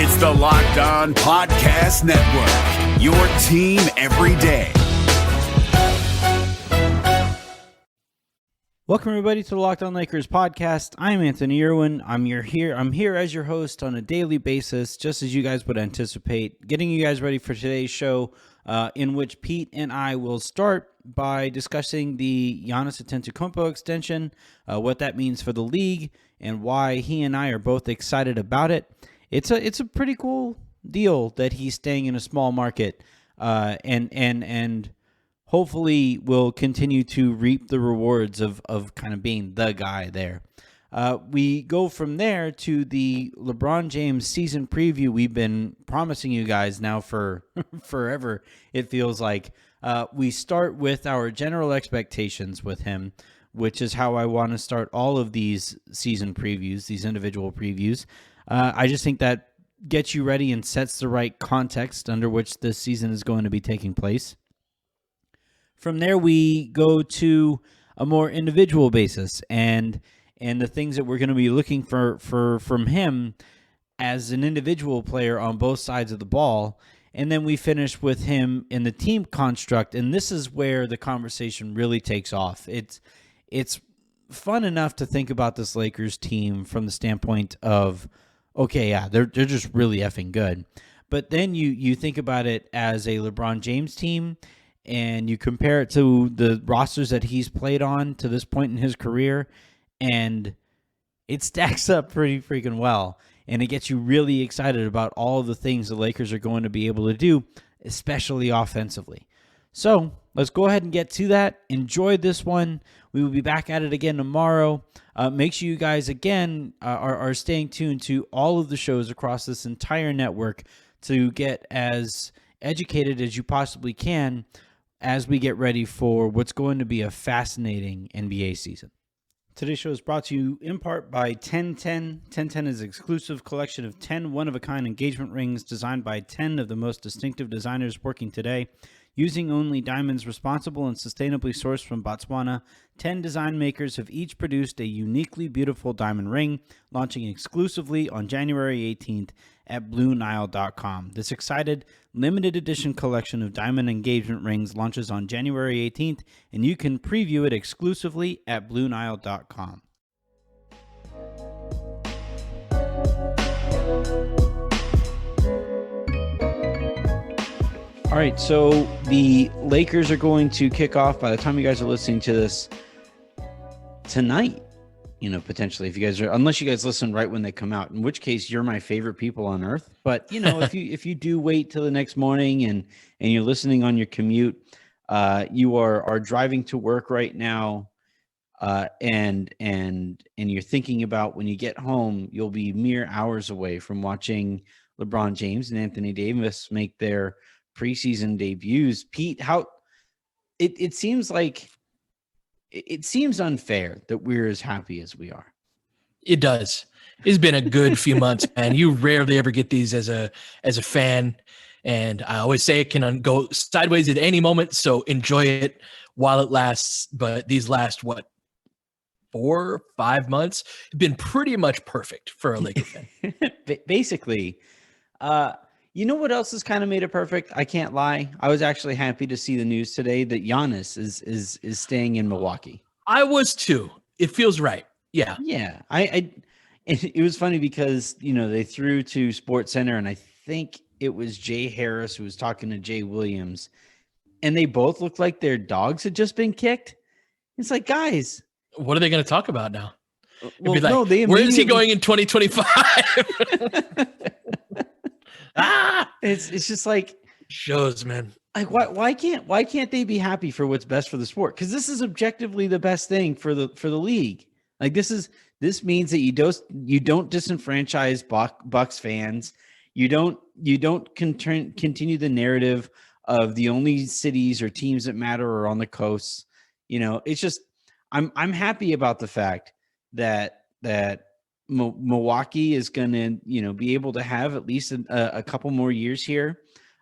It's the Locked On Podcast Network, your team every day. Welcome, everybody, to the Locked On Lakers podcast. I'm Anthony Irwin. I'm here as your host on a daily basis, just as you guys would anticipate, getting you guys ready for today's show, in which Pete and I will start by discussing the Giannis Antetokounmpo extension, what that means for the league, and why he and I are both excited about it. It's a pretty cool deal that he's staying in a small market, and hopefully will continue to reap the rewards of kind of being the guy there. We go from there to the LeBron James season preview we've been promising you guys now for forever, it feels like. We start with our general expectations with him, which is how I want to start all of these season previews, these individual previews. I just think that gets you ready and sets the right context under which this season is going to be taking place. From there, we go to a more individual basis and the things that we're going to be looking for from him as an individual player on both sides of the ball. And then we finish with him in the team construct, and this is where the conversation really takes off. It's fun enough to think about this Lakers team from the standpoint of, okay, yeah, they're just really effing good. But then you think about it as a LeBron James team, and you compare it to the rosters that he's played on to this point in his career, and it stacks up pretty freaking well. And it gets you really excited about all of the things the Lakers are going to be able to do, especially offensively. So let's go ahead and get to that. Enjoy this one. We will be back at it again tomorrow. Make sure you guys, again, are staying tuned to all of the shows across this entire network to get as educated as you possibly can as we get ready for what's going to be a fascinating NBA season. Today's show is brought to you in part by 1010. 1010 is an exclusive collection of 10 one-of-a-kind engagement rings designed by 10 of the most distinctive designers working today. Using only diamonds responsible and sustainably sourced from Botswana, 10 design makers have each produced a uniquely beautiful diamond ring, launching exclusively on January 18th at BlueNile.com. This excited, limited edition collection of diamond engagement rings launches on January 18th, and you can preview it exclusively at BlueNile.com. All right, so the Lakers are going to kick off by the time you guys are listening to this tonight, potentially, if you guys are, unless you guys listen right when they come out, in which case you're my favorite people on earth. But, if you do wait till the next morning and you're listening on your commute, you are driving to work right now, and you're thinking about when you get home, you'll be mere hours away from watching LeBron James and Anthony Davis make their preseason debuts. Pete, how it seems like it seems unfair that we're as happy as we are. It does. It's been a good few months, man. You rarely ever get these as a fan, and I always say it can go sideways at any moment, so enjoy it while it lasts. But these last 4 or 5 months have been pretty much perfect for a Lakers fan. Basically, you know what else has kind of made it perfect? I can't lie. I was actually happy to see the news today that Giannis is staying in Milwaukee. I was too. It feels right. Yeah. Yeah. It was funny because, they threw to SportsCenter, and I think it was Jay Harris who was talking to Jay Williams, and they both looked like their dogs had just been kicked. It's like, guys, what are they going to talk about now? Well, be like, no, where is he going in 2025? It's just like shows, man. Like why can't they be happy for what's best for the sport? Because this is objectively the best thing for the league. Like this means that you don't disenfranchise Bucks fans. You don't continue the narrative of the only cities or teams that matter are on the coasts. It's just I'm happy about the fact that Milwaukee is going to, be able to have at least a couple more years here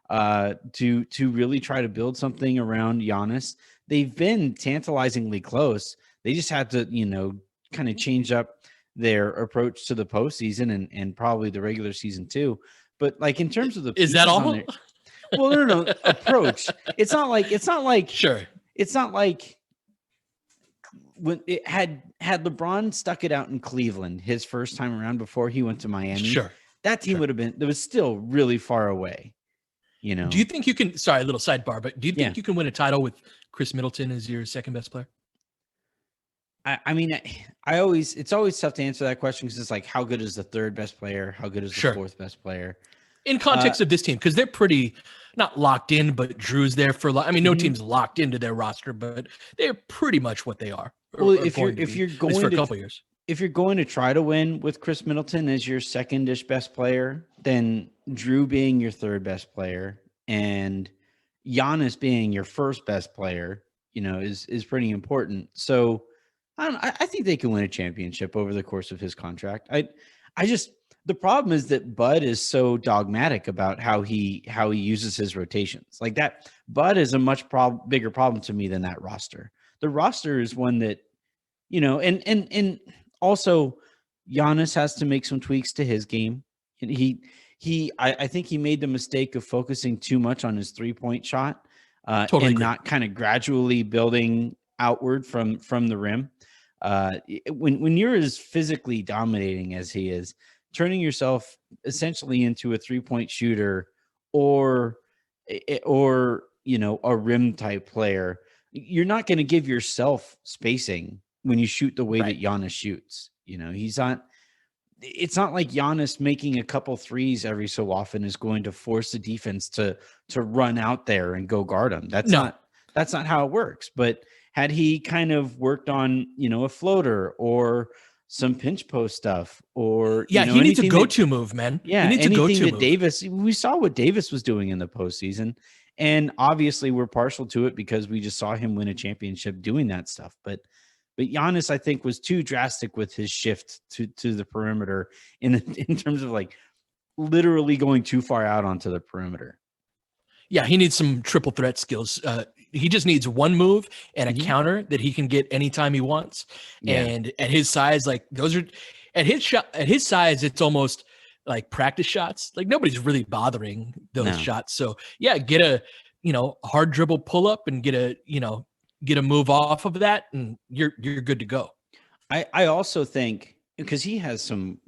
to really try to build something around Giannis. They've been tantalizingly close. They just had to, kind of change up their approach to the postseason and probably the regular season too. But like in terms of the Is that pieces on all? there, well, no, approach. It's not like Sure. it's not like when it had LeBron stuck it out in Cleveland his first time around before he went to Miami. Sure. That team would have been, there was still really far away, you know. Do you think you can? Sorry, a little sidebar, but do you think Yeah. you can win a title with Chris Middleton as your second best player? I mean, I always, it's always tough to answer that question because it's like, how good is the third best player? How good is the Sure. fourth best player? In context of this team, because they're pretty not locked in, but Drew's there for. I mean, no team's locked into their roster, but they're pretty much what they are. Well, if you're going for a to couple years, if you're going to try to win with Chris Middleton as your secondish best player, then Drew being your third best player and Giannis being your first best player, you know, is pretty important. So I think they can win a championship over the course of his contract. I just, the problem is that Bud is so dogmatic about how he uses his rotations. Like that, Bud is a much bigger problem to me than that roster. The roster is one that, you know, and also Giannis has to make some tweaks to his game. And I think he made the mistake of focusing too much on his 3-point shot totally and agree. not kind of gradually building outward from the rim. When you're as physically dominating as he is, turning yourself essentially into a 3-point shooter or you know, a rim type player, you're not going to give yourself spacing when you shoot the way that Giannis shoots. You know, it's not like Giannis making a couple threes every so often is going to force the defense to run out there and go guard him. That's not how it works. But had he kind of worked on, you know, a floater or some pinch post stuff or, yeah, you know, he needs a go-to move, man. Yeah, he needs anything a go-to that move. Davis, we saw what Davis was doing in the postseason. And obviously we're partial to it because we just saw him win a championship doing that stuff. But Giannis, I think, was too drastic with his shift to the perimeter in terms of like literally going too far out onto the perimeter. Yeah, he needs some triple threat skills. He just needs one move and a counter that he can get anytime he wants. Yeah. And at his size, like those are at his size, it's almost like practice shots. Like nobody's really bothering those shots. So yeah, get a, you know, hard dribble pull up and get a move off of that and you're good to go. I also think because he has some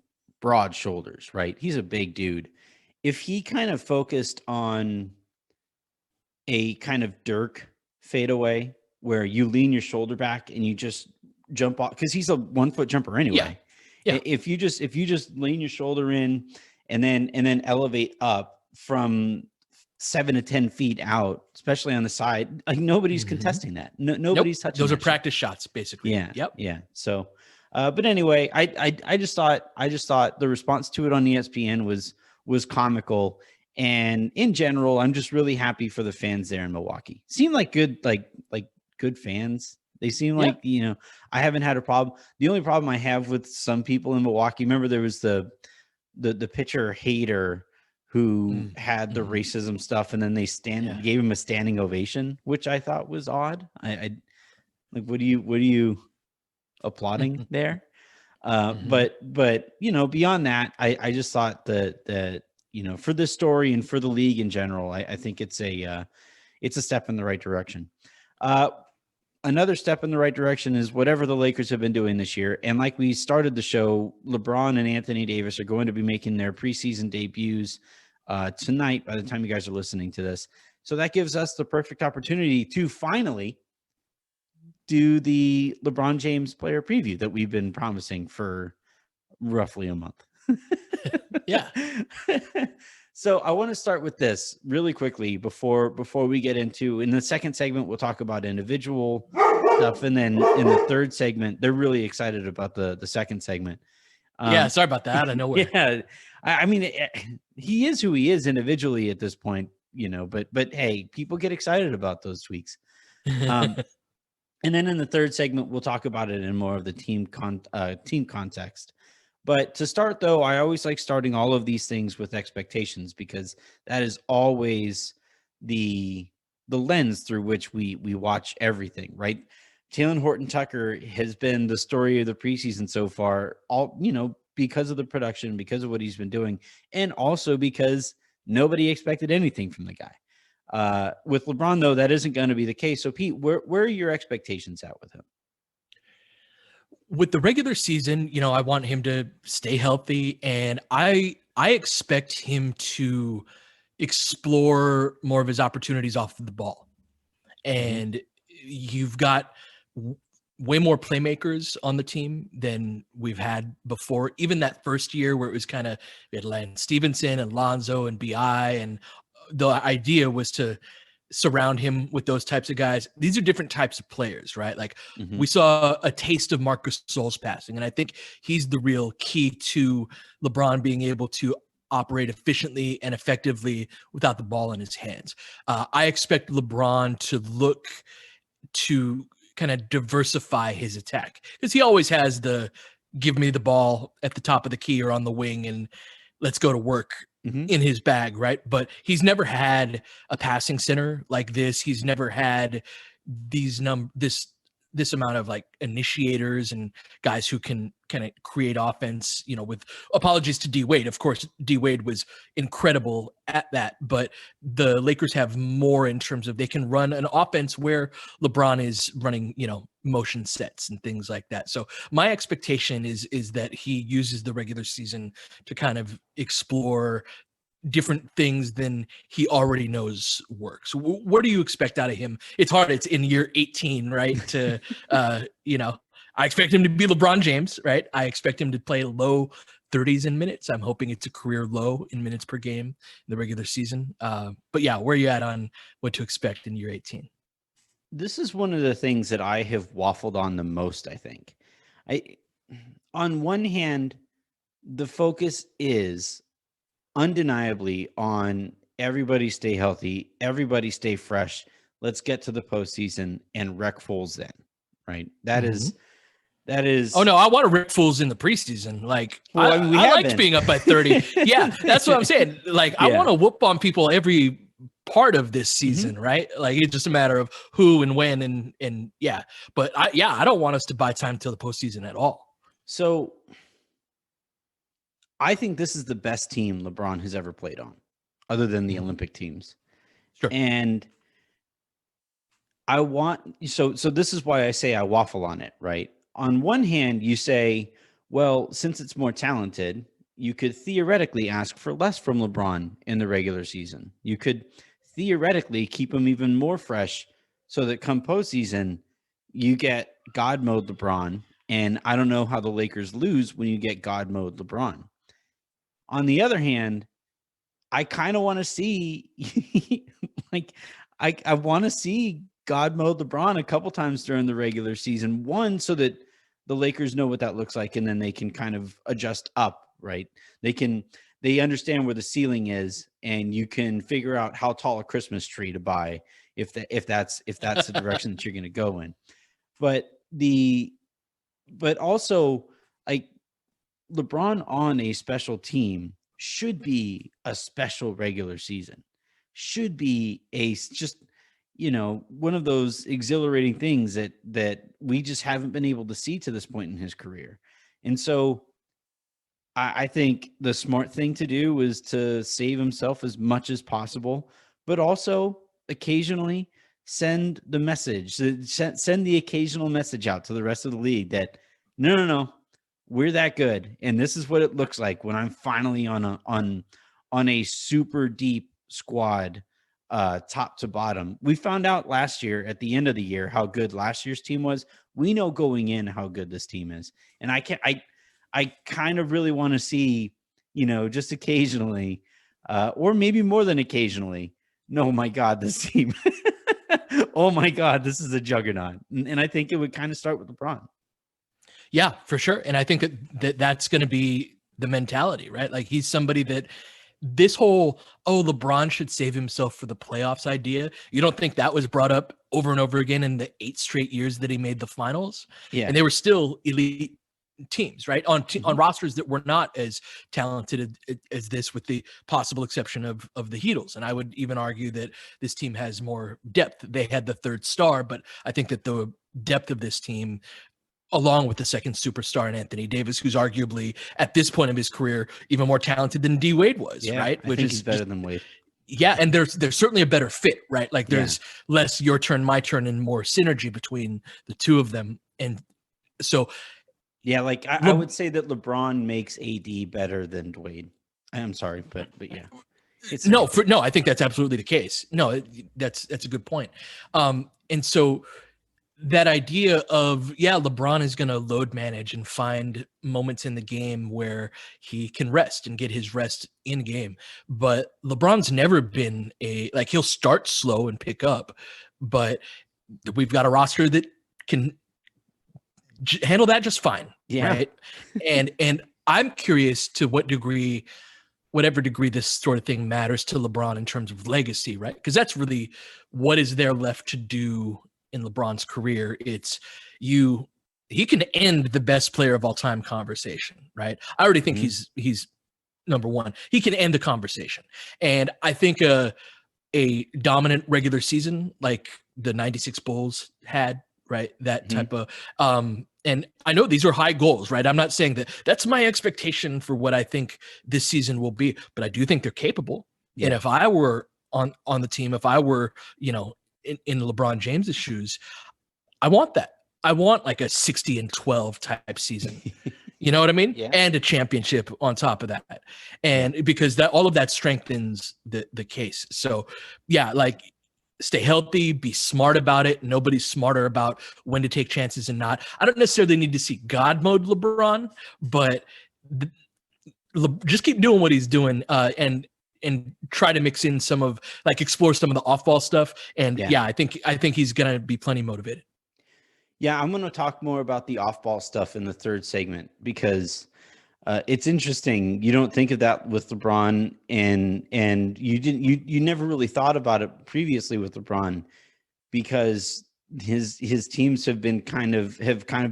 broad shoulders, right? He's a big dude. If he kind of focused on a kind of Dirk fadeaway where you lean your shoulder back and you just jump off, because he's a 1-foot jumper anyway. Yeah. If you just lean your shoulder in and then elevate up from 7 to 10 feet out, especially on the side, like nobody's contesting that. Nobody's touching those. Are that practice shots, basically. Yeah. Yep. Yeah. So, but anyway, I just thought the response to it on ESPN was comical. And in general, I'm just really happy for the fans there in Milwaukee. Seem like good, like good fans. They seem like, you know, I haven't had a problem. The only problem I have with some people in Milwaukee, remember there was the pitcher hater who had the racism stuff, and then they gave him a standing ovation, which I thought was odd. I like, what are you applauding there? But you know, beyond that, I just thought that you know, for this story and for the league in general, I think it's a step in the right direction. Another step in the right direction is whatever the Lakers have been doing this year. And like we started the show, LeBron and Anthony Davis are going to be making their preseason debuts tonight by the time you guys are listening to this. So that gives us the perfect opportunity to finally do the LeBron James player preview that we've been promising for roughly a month. Yeah. So I want to start with this really quickly before we get into, in the second segment, we'll talk about individual stuff. And then in the third segment, they're really excited about the second segment. Yeah. Sorry about that. I know where. Yeah. I mean, he is who he is individually at this point, you know, but hey, people get excited about those tweaks. And then in the third segment, we'll talk about it in more of the team context. But to start, though, I always like starting all of these things with expectations, because that is always the lens through which we watch everything, right? Talen Horton-Tucker has been the story of the preseason so far, all, you know, because of the production, because of what he's been doing, and also because nobody expected anything from the guy. With LeBron, though, that isn't going to be the case. So, Pete, where are your expectations at with him? With the regular season, I want him to stay healthy, and I expect him to explore more of his opportunities off of the ball. And you've got way more playmakers on the team than we've had before. Even that first year where it was kind of, we had Lance Stevenson and Lonzo and BI, and the idea was to surround him with those types of guys. These are different types of players, right? Like we saw a taste of Marcus Gasol's passing, and I think he's the real key to LeBron being able to operate efficiently and effectively without the ball in his hands. I expect LeBron to look to kind of diversify his attack, because he always has the give me the ball at the top of the key or on the wing and let's go to work in his bag, right? But he's never had a passing center like this. He's never had this amount of like initiators and guys who can kind of create offense, with apologies to D Wade. Of course, D Wade was incredible at that, but the Lakers have more in terms of they can run an offense where LeBron is running, motion sets and things like that. So my expectation is that he uses the regular season to kind of explore different things than he already knows works. What do you expect out of him? It's hard. It's in year 18, right? To, I expect him to be LeBron James, right? I expect him to play low 30s in minutes. I'm hoping it's a career low in minutes per game in the regular season. But yeah, where are you at on what to expect in year 18? This is one of the things that I have waffled on the most, I think. On one hand, the focus is undeniably on everybody stay healthy, everybody stay fresh. Let's get to the postseason and wreck Foles then, right? That is. Oh no, I want to wreck Foles in the preseason. Like, well, I liked being up by 30. Yeah, that's what I'm saying. Like, I want to whoop on people every part of this season, right? Like, it's just a matter of who and when and yeah. But I don't want us to buy time till the postseason at all. So I think this is the best team LeBron has ever played on, other than the Olympic teams. Sure. And I want so this is why I say I waffle on it, right? On one hand, you say, well, since it's more talented, you could theoretically ask for less from LeBron in the regular season. You could theoretically keep him even more fresh so that come postseason, you get God mode LeBron. And I don't know how the Lakers lose when you get God mode LeBron. On the other hand, I kind of want to see, I want to see God mode LeBron a couple times during the regular season. One, so that the Lakers know what that looks like, and then they can kind of adjust up, right? They understand where the ceiling is, and you can figure out how tall a Christmas tree to buy if that's the direction that you're going to go in. But also, like, LeBron on a special team should be a special regular season, should be one of those exhilarating things that we just haven't been able to see to this point in his career. And so I think the smart thing to do is to save himself as much as possible, but also occasionally send the message, send the occasional message out to the rest of the league that no, we're that good. And this is what it looks like when I'm finally on a super deep squad, top to bottom. We found out last year at the end of the year how good last year's team was. We know going in how good this team is. And I kind of really want to see, just occasionally, or maybe more than occasionally, no, my God, this team, oh my God, this is a juggernaut. And I think it would kind of start with LeBron. Yeah, for sure. And I think that's going to be the mentality, right? Like, he's somebody that this whole, LeBron should save himself for the playoffs idea. You don't think that was brought up over and over again in the 8 straight years that he made the finals? Yeah. And they were still elite teams, right? On rosters that were not as talented as this, with the possible exception of the Heatles. And I would even argue that this team has more depth. They had the third star, but I think that the depth of this team along with the second superstar in Anthony Davis, who's arguably at this point of his career even more talented than D Wade was, right? I think he's better than Wade. Yeah, and there's certainly a better fit, right? Like there's less your turn, my turn, and more synergy between the two of them. And so, yeah, like I would say that LeBron makes AD better than Wade. I'm sorry, but yeah, I think that's absolutely the case. No, that's a good point. And so that idea of, LeBron is going to load manage and find moments in the game where he can rest and get his rest in game. But LeBron's never been he'll start slow and pick up, but we've got a roster that can handle that just fine. Yeah. Right. And I'm curious to whatever degree this sort of thing matters to LeBron in terms of legacy, right? Because that's really what is there left to do in LeBron's career. It's he can end the best player of all time conversation, right? I already think he's number one. He can end the conversation. And I think a dominant regular season like the 96 Bulls had, right? That type of and I know these are high goals, right? I'm not saying that's my expectation for what I think this season will be, but I do think they're capable. Yeah. And if I were on the team, if I were, in LeBron James's shoes, I want that. I want like a 60-12 type season. You know what I mean? Yeah. And a championship on top of that. And because all of that strengthens the case. So like stay healthy, be smart about it. Nobody's smarter about when to take chances and not. I don't necessarily need to see God mode LeBron, but just keep doing what he's doing and try to mix in explore some of the off-ball stuff. And I think he's going to be plenty motivated. Yeah, I'm going to talk more about the off-ball stuff in the third segment because it's interesting. You don't think of that with LeBron, and you never really thought about it previously with LeBron because his teams have kind of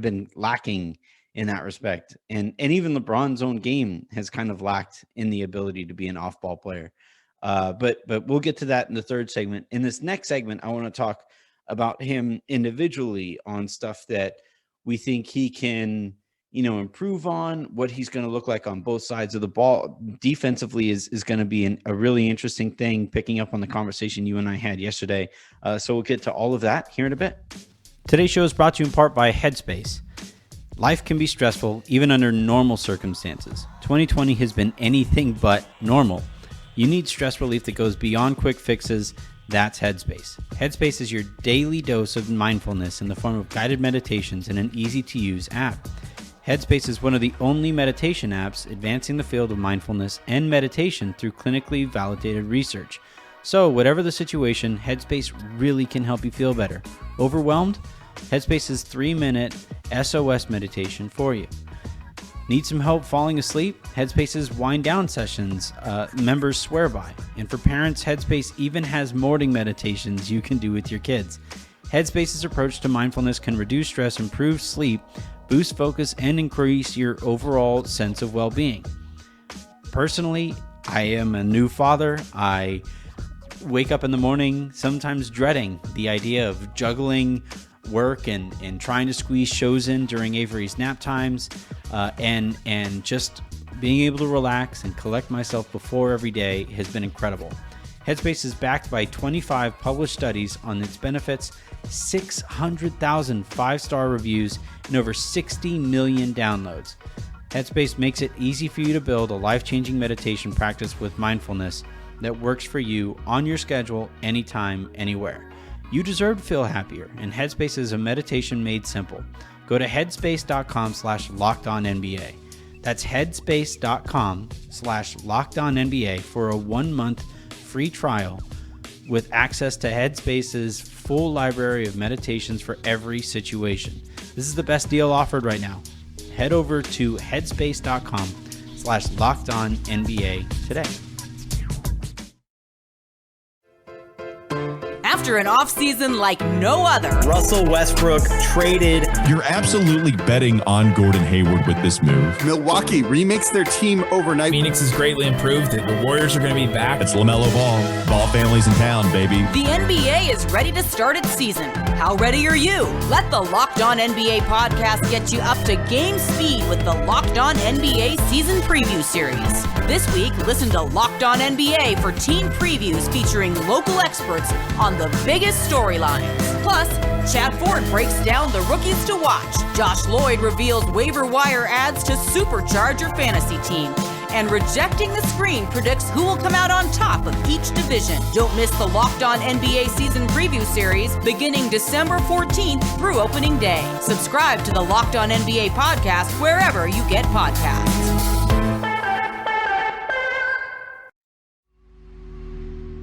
been lacking in that respect. And even LeBron's own game has kind of lacked in the ability to be an off-ball player. But we'll get to that in the third segment. In this next segment, I want to talk about him individually on stuff that we think he can, improve on, what he's going to look like on both sides of the ball. Defensively is going to be a really interesting thing, picking up on the conversation you and I had yesterday. So we'll get to all of that here in a bit. Today's show is brought to you in part by Headspace. Life can be stressful, even under normal circumstances. 2020 has been anything but normal. You need stress relief that goes beyond quick fixes. That's Headspace. Headspace is your daily dose of mindfulness in the form of guided meditations in an easy-to-use app. Headspace is one of the only meditation apps advancing the field of mindfulness and meditation through clinically validated research. So, whatever the situation, Headspace really can help you feel better. Overwhelmed? Headspace's 3-minute SOS meditation for you. Need some help falling asleep? Headspace's wind down sessions members swear by. And for parents, Headspace even has morning meditations you can do with your kids. Headspace's approach to mindfulness can reduce stress, improve sleep, boost focus, and increase your overall sense of well-being. Personally, I am a new father. I wake up in the morning sometimes dreading the idea of juggling work and trying to squeeze shows in during Avery's nap times, and just being able to relax and collect myself before every day has been incredible. Headspace is backed by 25 published studies on its benefits, 600,000 5-star reviews, and over 60 million downloads. Headspace makes it easy for you to build a life-changing meditation practice with mindfulness that works for you on your schedule, anytime, anywhere. You deserve to feel happier, and Headspace is a meditation made simple. Go to headspace.com/LockedOnNBA. That's headspace.com/LockedOnNBA for a 1-month free trial with access to Headspace's full library of meditations for every situation. This is the best deal offered right now. Head over to headspace.com/LockedOnNBA today. after an offseason like no other. Russell Westbrook traded. You're absolutely betting on Gordon Hayward with this move. Milwaukee remakes their team overnight. Phoenix is greatly improved. The Warriors are going to be back. It's LaMelo Ball. Ball family's in town, baby. The NBA is ready to start its season. How ready are you? Let the Locked On NBA podcast get you up to game speed with the Locked On NBA Season Preview Series. This week, listen to Locked On NBA for team previews featuring local experts on the biggest storylines. Plus, Chad Ford breaks down the rookies to watch. Josh Lloyd reveals waiver wire ads to supercharge your fantasy team. And Rejecting the Screen predicts who will come out on top of each division. Don't miss the Locked On NBA Season Preview Series beginning December 14th through opening day. Subscribe to the Locked On NBA podcast wherever you get podcasts.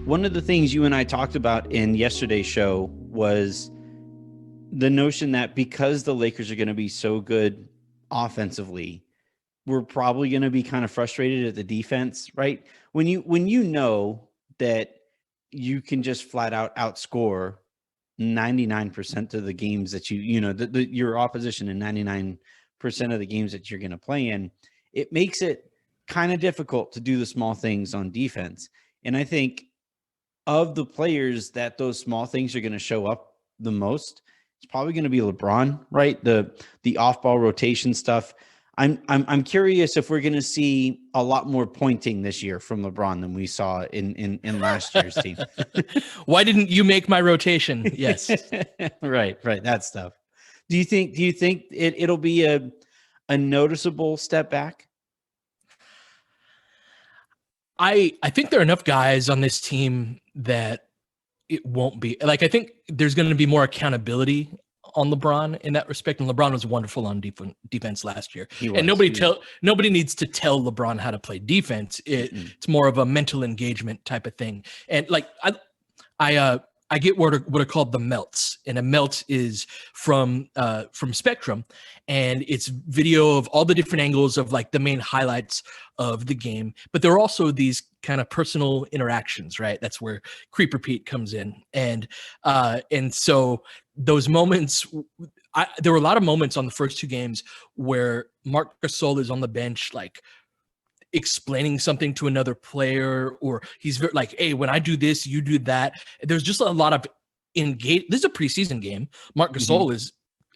One of the things you and I talked about in yesterday's show was the notion that because the Lakers are going to be so good offensively, we're probably going to be kind of frustrated at the defense, right? When you know that you can just flat out outscore 99% of the games that your opposition in 99% of the games that you're going to play in, it makes it kind of difficult to do the small things on defense. And I think of the players that those small things are going to show up the most, it's probably going to be LeBron, right? The off-ball rotation stuff. I'm curious if we're going to see a lot more pointing this year from LeBron than we saw in last year's team. Why didn't you make my rotation? Yes. Right. That stuff. Do you think it'll be a noticeable step back? I think there are enough guys on this team that it won't be like, I think there's going to be more accountability on LeBron in that respect. And LeBron was wonderful on defense last year. And nobody needs to tell LeBron how to play defense. It's more of a mental engagement type of thing. And like, I get what are called the melts, and a melt is from Spectrum, and it's video of all the different angles of like the main highlights of the game. But there are also these kind of personal interactions, right? That's where Creeper Pete comes in, and so those moments. There were a lot of moments on the first two games where Marc Gasol is on the bench, like explaining something to another player, or he's very like, hey, when I do this, you do that. There's just a lot of engage. This is a preseason game. Marc Gasol is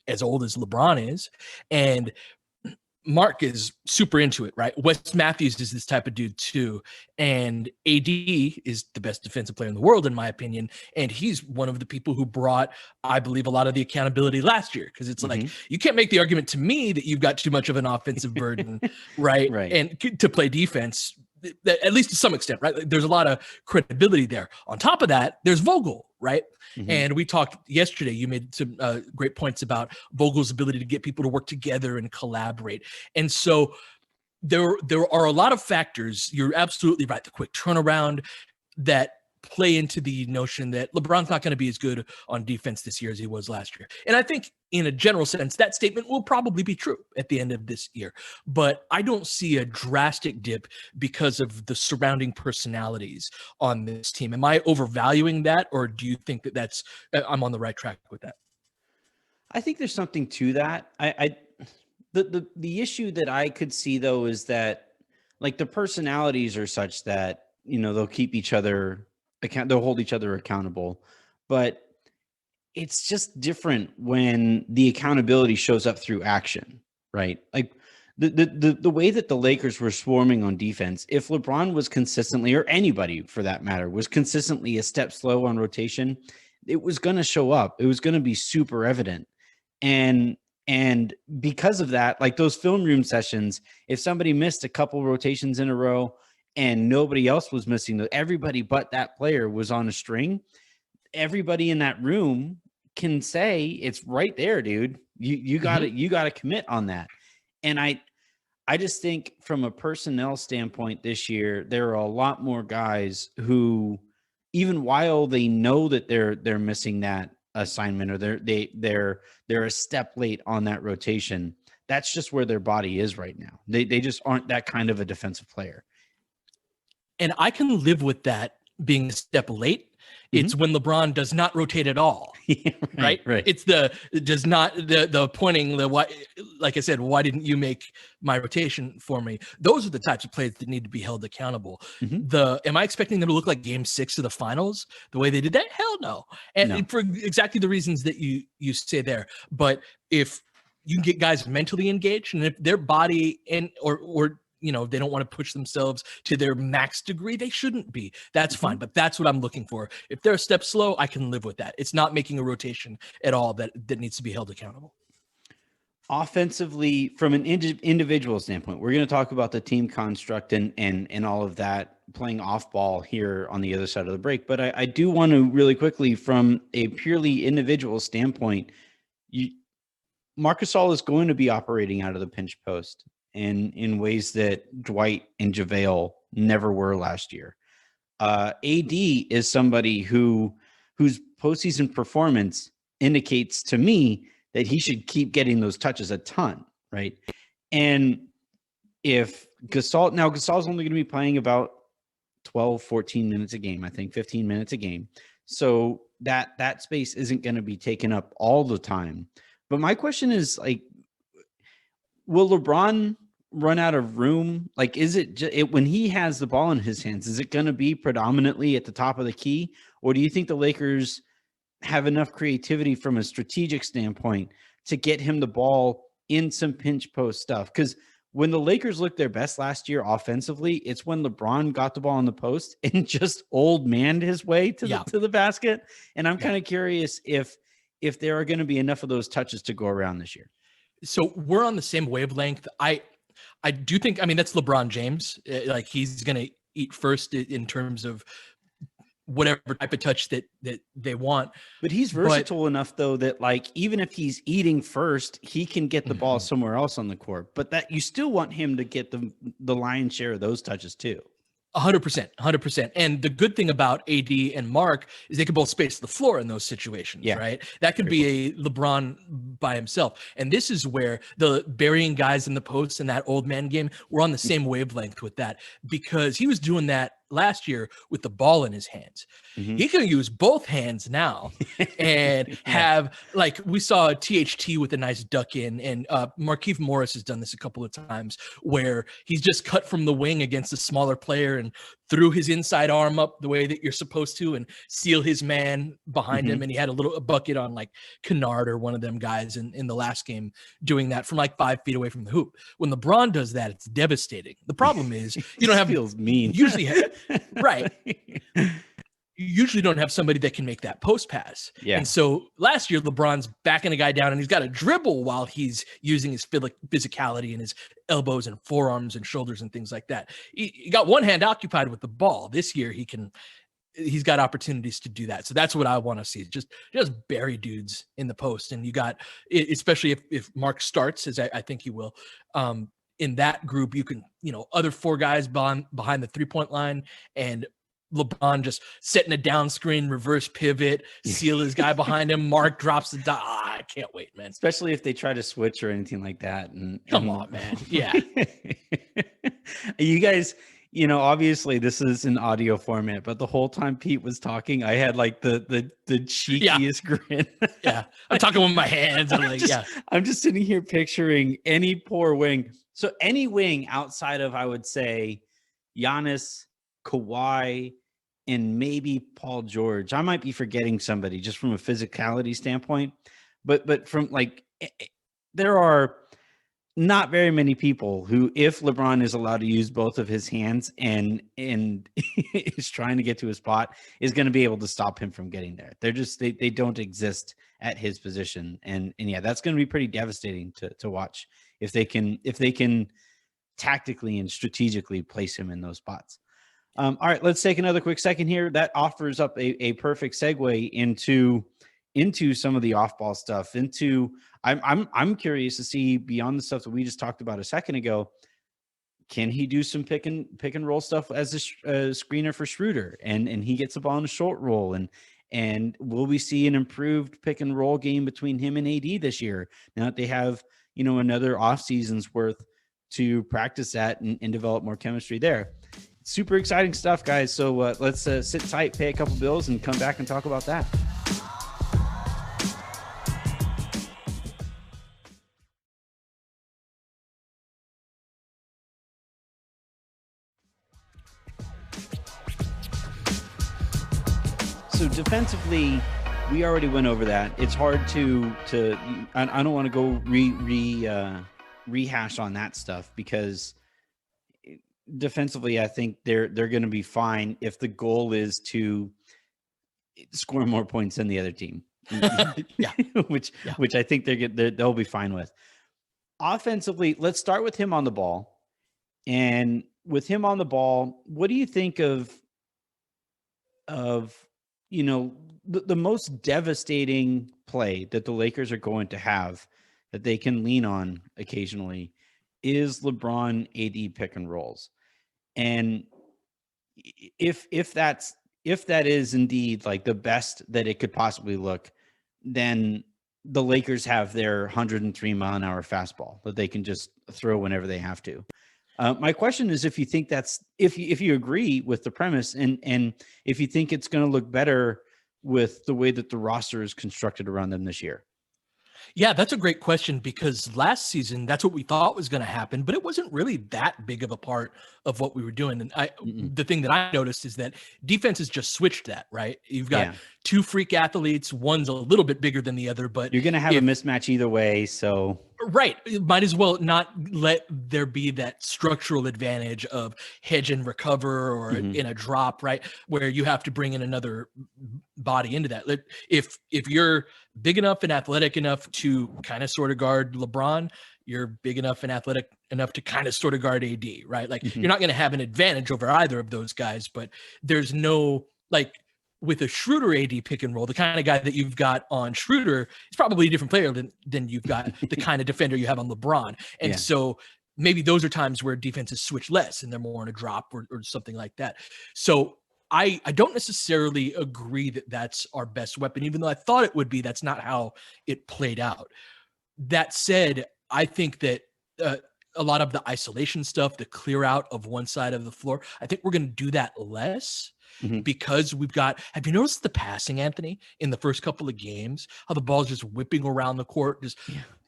as old as LeBron is, and Mark is super into it, right? Wes Matthews is this type of dude too, and AD is the best defensive player in the world, in my opinion, and he's one of the people who brought, I believe, a lot of the accountability last year, because it's like, you can't make the argument to me that you've got too much of an offensive burden, right? And to play defense, at least to some extent, right? Like, there's a lot of credibility there. On top of that, there's Vogel, right? And we talked yesterday, you made some great points about Vogel's ability to get people to work together and collaborate. And so there are a lot of factors. You're absolutely right. The quick turnaround that play into the notion that LeBron's not going to be as good on defense this year as he was last year. And I think in a general sense, that statement will probably be true at the end of this year. But I don't see a drastic dip because of the surrounding personalities on this team. Am I overvaluing that, or do you think that I'm on the right track with that? I think there's something to that. The issue that I could see, though, is that like the personalities are such that, they'll keep each other they'll hold each other accountable, but it's just different when the accountability shows up through action, right? Like the way that the Lakers were swarming on defense, if LeBron was consistently, or anybody for that matter, was consistently a step slow on rotation, it was going to show up. It was going to be super evident. And because of that, like those film room sessions, if somebody missed a couple rotations in a row and nobody else was missing, everybody but that player was on a string, everybody in that room can say it's right there, dude. You got to you got to commit on that. And I just think from a personnel standpoint this year, there are a lot more guys who, even while they know that they're missing that assignment, or they're a step late on that rotation, that's just where their body is right now. They just aren't that kind of a defensive player. And I can live with that being a step late It's when LeBron does not rotate at all. Right. It's it does not the pointing the why, like I said, why didn't you make my rotation for me? Those are the types of plays that need to be held accountable. Am I expecting them to look like Game 6 of the finals the way they did that? Hell no. And for exactly the reasons that you say there. But if you can get guys mentally engaged, and if their body or they don't want to push themselves to their max degree, they shouldn't be. That's fine. But that's what I'm looking for. If they're a step slow, I can live with that. It's not making a rotation at all that needs to be held accountable. Offensively, from an individual standpoint, we're going to talk about the team construct and all of that, playing off ball here on the other side of the break. But I do want to really quickly, from a purely individual standpoint, Marc Gasol is going to be operating out of the pinch post in ways that Dwight and JaVale never were last year. AD is somebody whose postseason performance indicates to me that he should keep getting those touches a ton, right? And if Gasol's only going to be playing about 12, 14 minutes a game, I think 15 minutes a game. So that space isn't going to be taken up all the time. But my question is, like, will LeBron run out of room? Like, is it when he has the ball in his hands, is it going to be predominantly at the top of the key? Or do you think the Lakers have enough creativity from a strategic standpoint to get him the ball in some pinch post stuff? Because when the Lakers looked their best last year offensively, it's when LeBron got the ball in the post and just old manned his way to the basket. And I'm kind of curious if there are going to be enough of those touches to go around this year. So we're on the same wavelength. I do think, I mean, that's LeBron James. Like, he's going to eat first in terms of whatever type of touch that they want. But he's versatile enough, though, that, like, even if he's eating first, he can get the ball somewhere else on the court. But that you still want him to get the lion's share of those touches too. 100%. And the good thing about AD and Mark is they can both space the floor in those situations, right? That could be a LeBron by himself. And this is where the burying guys in the post and that old man game, we're on the same wavelength with that, because he was doing that last year with the ball in his hands. He can use both hands now and have, like, we saw a THT with a nice duck in, and Markieff Morris has done this a couple of times where he's just cut from the wing against a smaller player and threw his inside arm up the way that you're supposed to and seal his man behind him. And he had a bucket on, like, Kennard or one of them guys in the last game doing that from like 5 feet away from the hoop. When LeBron does that, it's devastating. The problem is you don't have feels mean. Usually right. You usually don't have somebody that can make that post pass. And so last year, LeBron's backing a guy down and he's got to dribble while he's using his physicality and his elbows and forearms and shoulders and things like that. He got one hand occupied with the ball. This year, he's got opportunities to do that. So that's what I want to see. Just bury dudes in the post. And you got, especially if Mark starts, as I think he will, in that group, you can, other four guys behind the 3-point line, and LeBron just setting a down screen, reverse pivot, seal his guy behind him. Mark drops the dot. I can't wait, man. Especially if they try to switch or anything like that. Come on, man. Yeah. You guys, obviously this is an audio format, but the whole time Pete was talking, I had like the cheekiest grin. I'm talking with my hands. I'm just sitting here picturing any poor wing. So any wing outside of, I would say, Giannis, Kawhi, and maybe Paul George. I might be forgetting somebody just from a physicality standpoint, but from, like, there are not very many people who, if LeBron is allowed to use both of his hands and is trying to get to a spot, is going to be able to stop him from getting there. They're just, they don't exist at his position. And that's going to be pretty devastating to watch if they can tactically and strategically place him in those spots. All right, let's take another quick second here. That offers up a perfect segue into some of the off-ball stuff. I'm curious to see, beyond the stuff that we just talked about a second ago, can he do some pick and roll stuff as a screener for Schroeder, and he gets the ball in a short roll, and will we see an improved pick and roll game between him and AD this year now that they have another off season's worth to practice that and develop more chemistry there? super exciting stuff, guys. So let's sit tight, pay a couple bills, and come back and talk about that. So defensively, we already went over that. It's hard to I don't want to go rehash on that stuff, because defensively, I think they're going to be fine if the goal is to score more points than the other team. Yeah. which I think they'll be fine with. Offensively, let's start with him on the ball. And with him on the ball, what do you think of the most devastating play that the Lakers are going to have that they can lean on occasionally is LeBron AD pick and rolls. And if that is indeed like the best that it could possibly look, then the Lakers have their 103-mile-an-hour fastball that they can just throw whenever they have to. My question is if you think if you agree with the premise, and if you think it's going to look better with the way that the roster is constructed around them this year. Yeah, that's a great question, because last season, that's what we thought was going to happen, but it wasn't really that big of a part of what we were doing. And the thing that I noticed is that defense has just switched that, right? You've got two freak athletes. One's a little bit bigger than the other, but you're going to have a mismatch either way. So right. Might as well not let there be that structural advantage of hedge and recover or in a drop, right? Where you have to bring in another body into that. If you're big enough and athletic enough to kind of sort of guard LeBron, you're big enough and athletic enough to kind of sort of guard AD, right? Like you're not going to have an advantage over either of those guys, but there's no, like, with a Schroeder AD pick and roll, the kind of guy that you've got on Schroeder is probably a different player than you've got the kind of defender you have on LeBron. And so maybe those are times where defenses switch less and they're more in a drop or something like that. So I don't necessarily agree that that's our best weapon, even though I thought it would be. That's not how it played out. That said, I think that a lot of the isolation stuff, the clear out of one side of the floor, I think we're going to do that less. Because we've got, have you noticed the passing, Anthony, in the first couple of games, how the ball's just whipping around the court?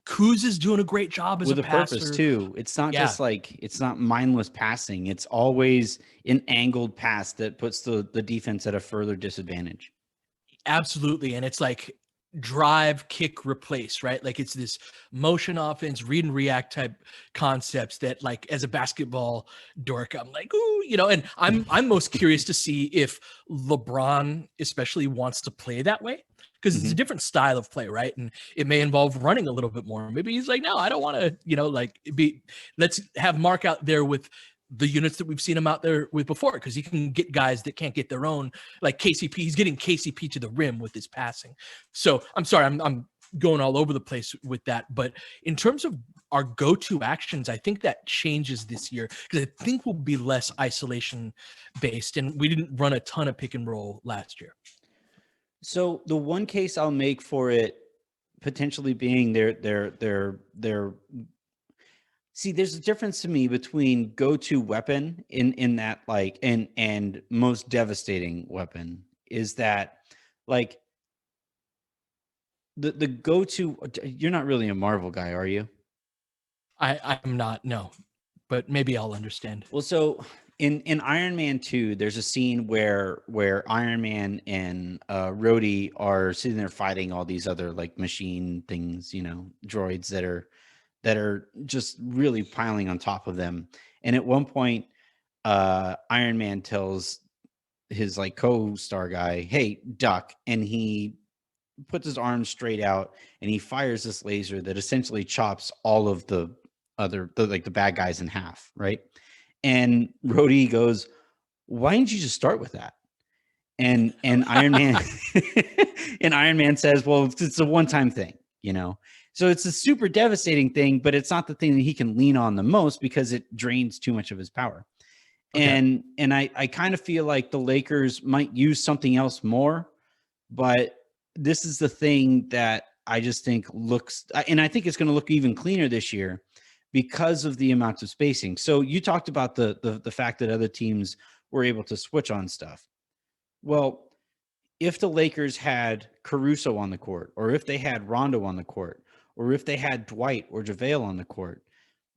Kuz is doing a great job as with a passer. Purpose too. It's not just like, it's not mindless passing. It's always an angled pass that puts the defense at a further disadvantage. Absolutely. And it's like drive, kick, replace, right? Like it's this motion offense, read and react type concepts that, like, as a basketball dork, I'm like, ooh, and I'm most curious to see if LeBron especially wants to play that way, because it's a different style of play, right? And it may involve running a little bit more. Maybe he's like, no, I don't want to, let's have Mark out there with the units that we've seen him out there with before, because he can get guys that can't get their own, like KCP. He's getting KCP to the rim with his passing. So I'm sorry, I'm going all over the place with that. But in terms of our go-to actions, I think that changes this year, because I think we'll be less isolation based, and we didn't run a ton of pick and roll last year. So the one case I'll make for it potentially being their see, there's a difference to me between go-to weapon in that, like, and most devastating weapon is that, like, the go-to. You're not really a Marvel guy, are you? I'm not, no, but maybe I'll understand. Well, so in Iron Man 2, there's a scene where Iron Man and Rhodey are sitting there fighting all these other, like, machine things, droids that are just really piling on top of them. And at one point, Iron Man tells his, like, co-star guy, hey, duck. And he puts his arms straight out and he fires this laser that essentially chops all of the bad guys in half. Right. And Rhodey goes, why didn't you just start with that? And Iron Man and Iron Man says, well, it's a one-time thing, So it's a super devastating thing, but it's not the thing that he can lean on the most because it drains too much of his power. Okay. And I kind of feel like the Lakers might use something else more, but this is the thing that I just think looks, and I think it's going to look even cleaner this year. because of the amount of spacing. So you talked about the fact that other teams were able to switch on stuff. Well, if the Lakers had Caruso on the court, or if they had Rondo on the court, or if they had Dwight or JaVale on the court,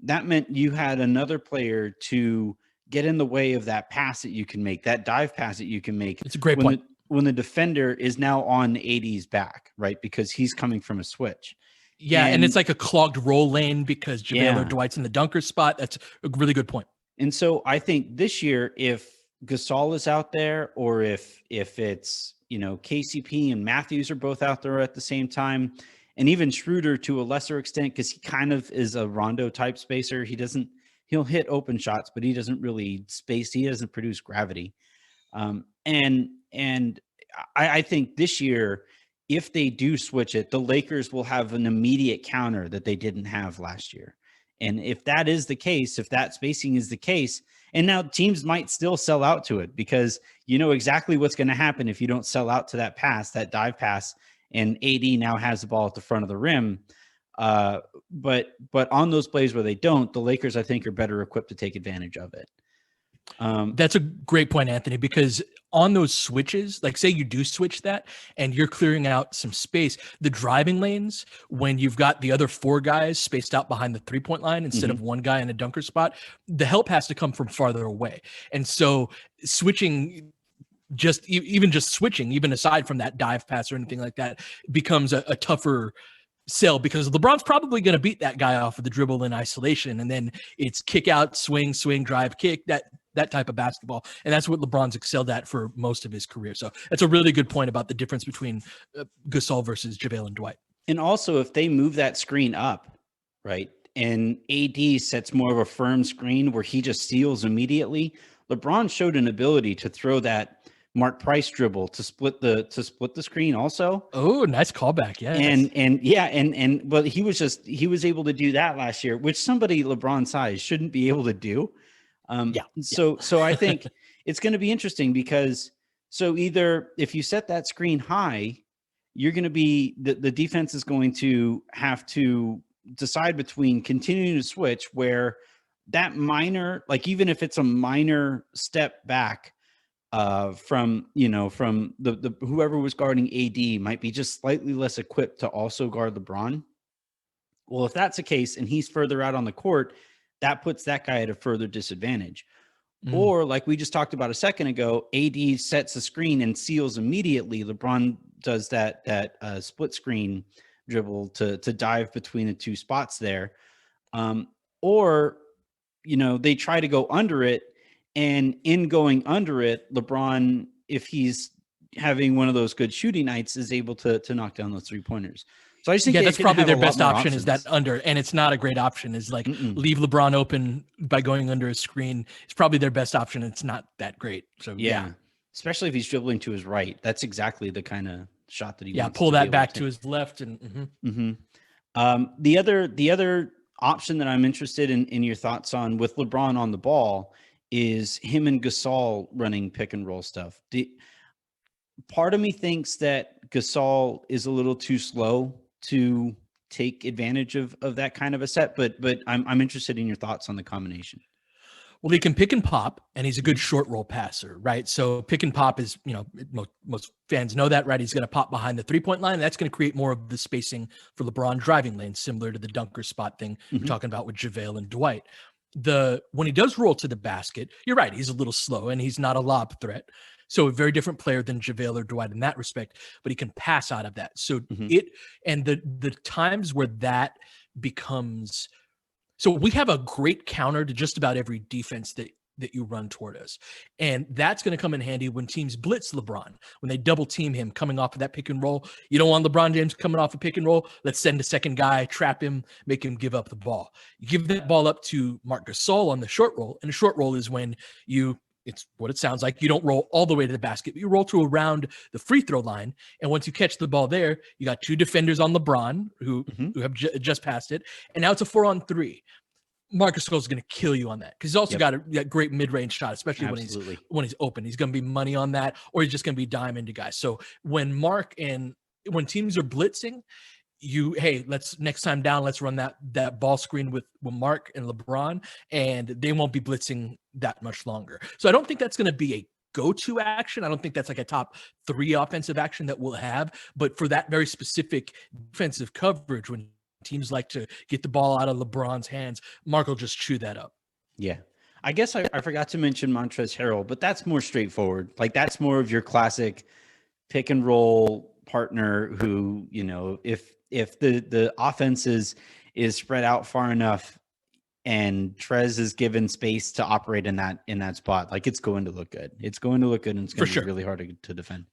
that meant you had another player to get in the way of that pass that you can make, that dive pass that you can make. It's a great point. When the defender is now on AD's back, right? Because he's coming from a switch. Yeah, and it's like a clogged roll lane because JaVale or Dwight's in the dunker spot. That's a really good point. And so I think this year, if Gasol is out there, or if it's, KCP and Matthews are both out there at the same time, and even Schroeder to a lesser extent, because he kind of is a Rondo type spacer. He'll hit open shots, but he doesn't really space. He doesn't produce gravity. And I think this year, if they do switch it, the Lakers will have an immediate counter that they didn't have last year. And if that is the case, if that spacing is the case, and now teams might still sell out to it, because you know exactly what's going to happen if you don't sell out to that pass, that dive pass, and AD now has the ball at the front of the rim. But on those plays where they don't, the Lakers, I think, are better equipped to take advantage of it. That's a great point, Anthony, because on those switches, like say you do switch that and you're clearing out some space, the driving lanes, when you've got the other 4 guys spaced out behind the 3-point line instead of one guy in a dunker spot, the help has to come from farther away. And so switching, even switching, even aside from that dive pass or anything like that, becomes a tougher sell, because LeBron's probably going to beat that guy off of the dribble in isolation. And then it's kick out, swing, drive, kick, that type of basketball. And that's what LeBron's excelled at for most of his career. So that's a really good point about the difference between Gasol versus JaVale and Dwight. And also, if they move that screen up, right, and AD sets more of a firm screen where he just steals immediately, LeBron showed an ability to throw that Mark Price dribble to split the screen also. Oh, nice callback. Yeah. But he was able to do that last year, which somebody LeBron size shouldn't be able to do. So I think it's going to be interesting, because so either if you set that screen high, you're going to be the defense is going to have to decide between continuing to switch, where that minor, like even if it's a minor step back from the whoever was guarding AD might be just slightly less equipped to also guard LeBron. Well, if that's the case and he's further out on the court, that puts that guy at a further disadvantage. Or like we just talked about a second ago, AD sets a screen and seals immediately. LeBron does that split screen dribble to dive between the 2 spots there. Or they try to go under it, and in going under it, LeBron, if he's having one of those good shooting nights, is able to knock down those 3-pointers. So I just think that's probably their best option, is that under, and it's not a great option. Is like leave LeBron open by going under a screen. It's probably their best option. It's not that great. So yeah. Especially if he's dribbling to his right. That's exactly the kind of shot that he wants. Pull that back to his left. And the other option that I'm interested in your thoughts on with LeBron on the ball is him and Gasol running pick and roll stuff. Part of me thinks that Gasol is a little too slow to take advantage of that kind of a set, but I'm interested in your thoughts on the combination. Well, he can pick and pop, and he's a good short roll passer, right? So pick and pop is, most fans know that, right? He's going to pop behind the 3-point line. That's going to create more of the spacing for LeBron driving lanes, similar to the dunker spot thing we're talking about with JaVale and Dwight. When he does roll to the basket, you're right, he's a little slow and he's not a lob threat. So a very different player than JaVale or Dwight in that respect, but he can pass out of that. So the times where that becomes, so we have a great counter to just about every defense that you run toward us. And that's going to come in handy when teams blitz LeBron, when they double team him coming off of that pick and roll. You don't want LeBron James coming off a pick and roll. Let's send a second guy, trap him, make him give up the ball. You give that ball up to Marc Gasol on the short roll. And the short roll is when it's what it sounds like. You don't roll all the way to the basket, but you roll to around the free throw line. And once you catch the ball there, you got 2 defenders on LeBron who have just passed it. And now it's a 4-on-3. Marc Gasol is going to kill you on that, because he's also got a great mid-range shot, especially when he's open. He's going to be money on that, or he's just going to be dime into guys. So when teams are blitzing, let's next time down, let's run that ball screen with Mark and LeBron, and they won't be blitzing that much longer. So I don't think that's going to be a go-to action. I don't think that's like a top 3 offensive action that we'll have, but for that very specific defensive coverage, when teams like to get the ball out of LeBron's hands, Mark will just chew that up. Yeah. I guess I forgot to mention Montrezl Harrell, but that's more straightforward. Like that's more of your classic pick and roll partner who, if the offense is spread out far enough and Trez is given space to operate in that spot, like it's going to look good. It's going to look good, and it's going to be really hard to defend.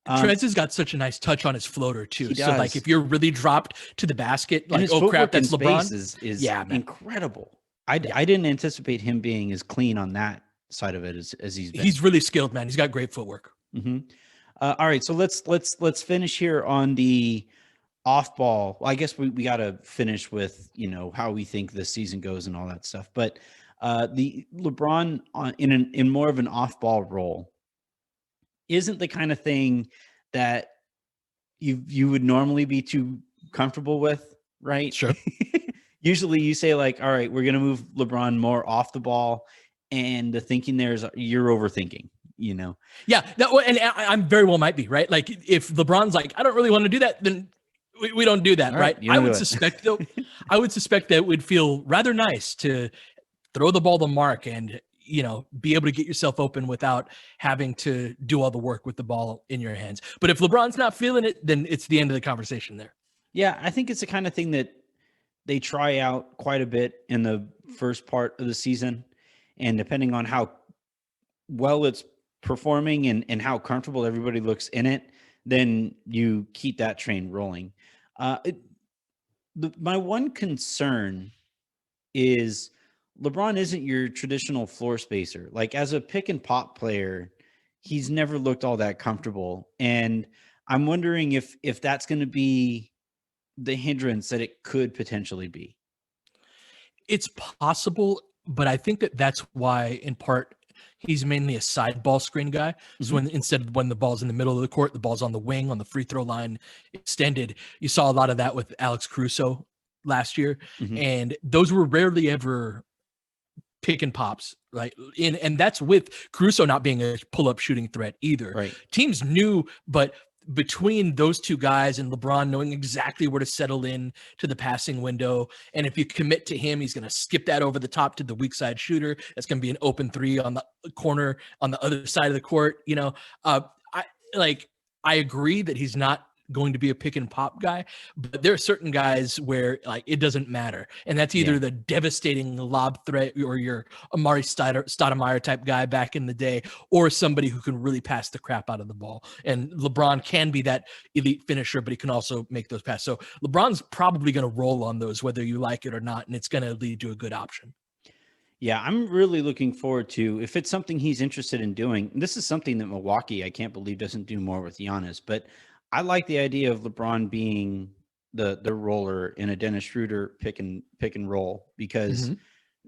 Trez has got such a nice touch on his floater too. So does. Like if you're really dropped to the basket, like, oh crap, that's LeBron. Is incredible. I didn't anticipate him being as clean on that side of it as he's been. He's really skilled, man. He's got great footwork. Mm-hmm. All right, so let's finish here on the off ball. Well, I guess we got to finish with how we think this season goes and all that stuff. But the LeBron in more of an off ball role isn't the kind of thing that you would normally be too comfortable with, right? Sure. Usually you say like, all right, we're going to move LeBron more off the ball. And the thinking there is you're overthinking, Yeah. And I'm very well might be, right? Like if LeBron's like, I don't really want to do that, then we don't do that, right? I would suspect though, that it would feel rather nice to throw the ball to Mark and, be able to get yourself open without having to do all the work with the ball in your hands. But if LeBron's not feeling it, then it's the end of the conversation there. Yeah. I think it's the kind of thing that they try out quite a bit in the first part of the season. And depending on how well it's performing and how comfortable everybody looks in it, then you keep that train rolling. My one concern is LeBron isn't your traditional floor spacer. Like as a pick and pop player, he's never looked all that comfortable. And I'm wondering if that's going to be the hindrance that it could potentially be. It's possible, but I think that's why, in part, he's mainly a side ball screen guy. So when the ball's in the middle of the court, the ball's on the wing, on the free throw line, extended. You saw a lot of that with Alex Caruso last year, and those were rarely ever pick and pops, right? And that's with Caruso not being a pull-up shooting threat either. Right. Teams knew, but between those two guys and LeBron knowing exactly where to settle in to the passing window, and if you commit to him, he's going to skip that over the top to the weak side shooter. That's going to be an open 3 on the corner on the other side of the court. I agree that he's not going to be a pick and pop guy, but there are certain guys where like it doesn't matter, and that's either the devastating lob threat or your Amari Stoudemire type guy back in the day, or somebody who can really pass the crap out of the ball. And LeBron can be that elite finisher, but he can also make those passes. So LeBron's probably going to roll on those whether you like it or not, and it's going to lead to a good option. Yeah, I'm really looking forward to, if it's something he's interested in doing. This is something that Milwaukee, I can't believe, doesn't do more with Giannis, but I like the idea of LeBron being the roller in a Dennis Schroeder pick and roll, because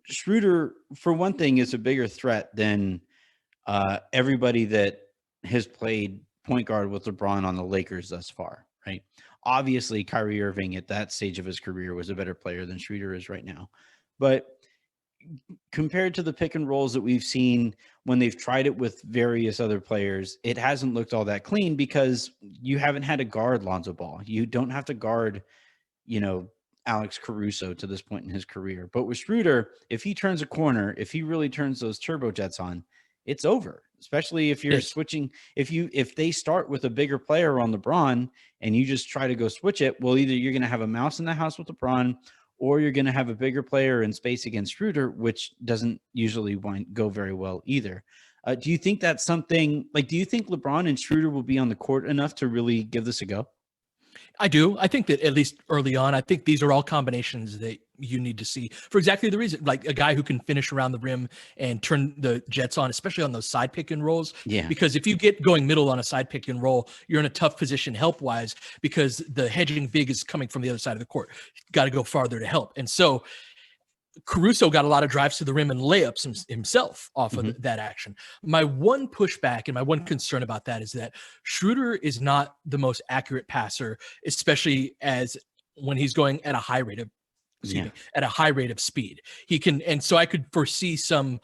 Schroeder, for one thing, is a bigger threat than everybody that has played point guard with LeBron on the Lakers thus far, right? Obviously, Kyrie Irving at that stage of his career was a better player than Schroeder is right now. But compared to the pick and rolls that we've seen when they've tried it with various other players, it hasn't looked all that clean because you haven't had to guard Lonzo Ball. You don't have to guard, Alex Caruso to this point in his career. But with Schroeder, if he turns a corner, if he really turns those turbo jets on, it's over. Especially if you're switching, if they start with a bigger player on LeBron and you just try to go switch it, well, either you're going to have a mouse in the house with LeBron, or you're going to have a bigger player in space against Schroeder, which doesn't usually go very well either. Do you think that's something like, do you think LeBron and Schroeder will be on the court enough to really give this a go? I do. I think that at least early on, I think these are all combinations that you need to see for exactly the reason, like a guy who can finish around the rim and turn the jets on, especially on those side pick and rolls. Yeah. Because if you get going middle on a side pick and roll, you're in a tough position help wise because the hedging big is coming from the other side of the court. Got to go farther to help. And so Caruso got a lot of drives to the rim and layups himself off of that action. My one pushback and my one concern about that is that Schroeder is not the most accurate passer, especially as when he's going at a high rate of speed. He can, and so I could foresee some,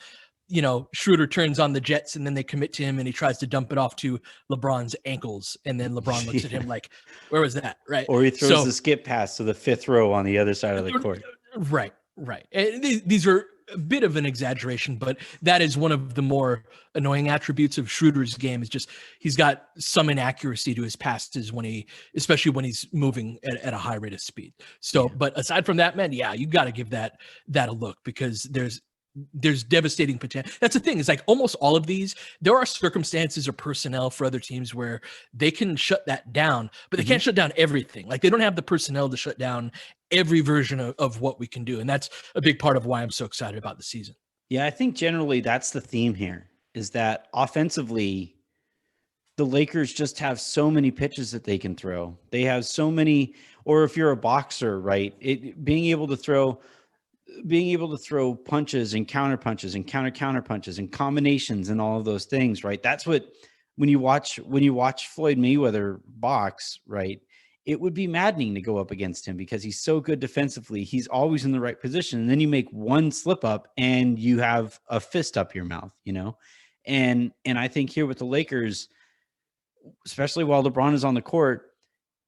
Schroeder turns on the Jets and then they commit to him and he tries to dump it off to LeBron's ankles. And then LeBron looks at him like, where was that? Right. Or he throws the skip pass to the fifth row on the other side of the court. Right. And these are a bit of an exaggeration, but that is one of the more annoying attributes of Schroeder's game is just he's got some inaccuracy to his passes especially when he's moving at a high rate of speed. So, but aside from that, man, you got to give that a look because there's devastating potential. That's the thing. It's like almost all of these, there are circumstances or personnel for other teams where they can shut that down, but they can't shut down everything. Like they don't have the personnel to shut down every version of what we can do. And that's a big part of why I'm so excited about the season. Yeah, I think generally that's the theme here is that offensively, the Lakers just have so many pitches that they can throw. They have so many, or if you're a boxer, right, being able to throw punches and counter punches and counter punches and combinations and all of those things, right? That's what, when you watch Floyd Mayweather box, right, it would be maddening to go up against him because he's so good defensively. He's always in the right position. And then you make one slip up and you have a fist up your mouth, And I think here with the Lakers, especially while LeBron is on the court,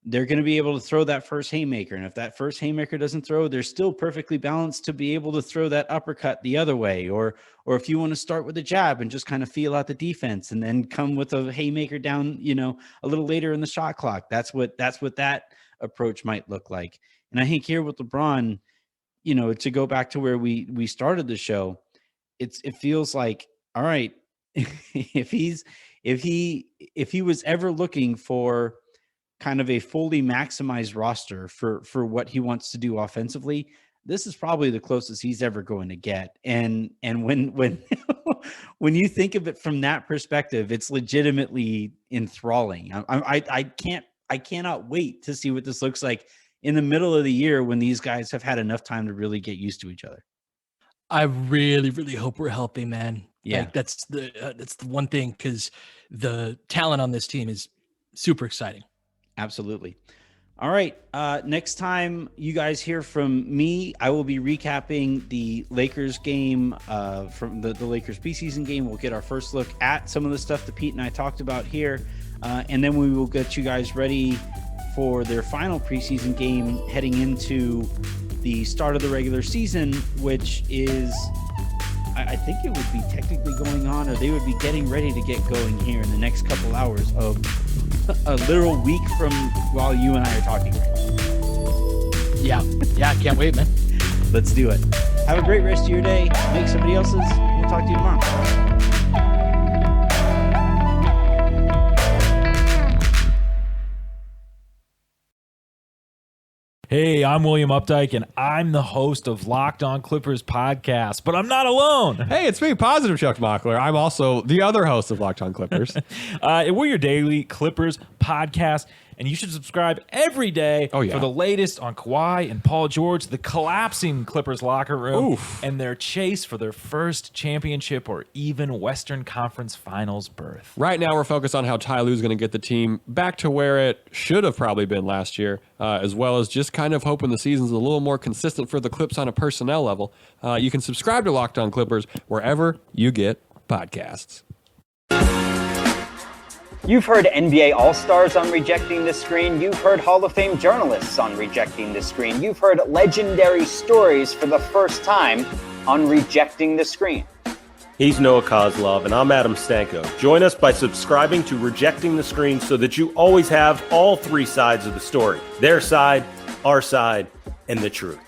they're going to be able to throw that first haymaker. And if that first haymaker doesn't throw, they're still perfectly balanced to be able to throw that uppercut the other way. Or if you want to start with a jab and just kind of feel out the defense and then come with a haymaker down, a little later in the shot clock. That's what that approach might look like. And I think here with LeBron, to go back to where we started the show, it feels like, all right, if he was ever looking for kind of a fully maximized roster for what he wants to do offensively, this is probably the closest he's ever going to get. And when when you think of it from that perspective, it's legitimately enthralling. I cannot wait to see what this looks like in the middle of the year when these guys have had enough time to really get used to each other. I really, really hope we're healthy, man. Yeah, like that's the one thing, because the talent on this team is super exciting. Absolutely. All right. Next time you guys hear from me, I will be recapping the Lakers game from the Lakers preseason game. We'll get our first look at some of the stuff that Pete and I talked about here. And then we will get you guys ready for their final preseason game heading into the start of the regular season, which is, I think it would be technically going on, or they would be getting ready to get going here in the next couple hours of a literal week from while you and I are talking right now. Yeah, I can't wait, man. Let's do it. Have a great rest of your day. Make somebody else's. We'll talk to you tomorrow. Hey, I'm William Updike, and I'm the host of Locked On Clippers podcast, but I'm not alone. Hey, it's me, Positive Chuck Mockler. I'm also the other host of Locked On Clippers. We're your daily Clippers podcast, and you should subscribe every day for the latest on Kawhi and Paul George, the collapsing Clippers locker room, and their chase for their first championship or even Western Conference Finals berth. Right now, we're focused on how Ty Lue's going to get the team back to where it should have probably been last year, as well as just kind of hoping the season's a little more consistent for the Clips on a personnel level. You can subscribe to Locked On Clippers wherever you get podcasts. You've heard NBA All-Stars on Rejecting the Screen. You've heard Hall of Fame journalists on Rejecting the Screen. You've heard legendary stories for the first time on Rejecting the Screen. He's Noah Kozlov, and I'm Adam Stanko. Join us by subscribing to Rejecting the Screen so that you always have all three sides of the story. Their side, our side, and the truth.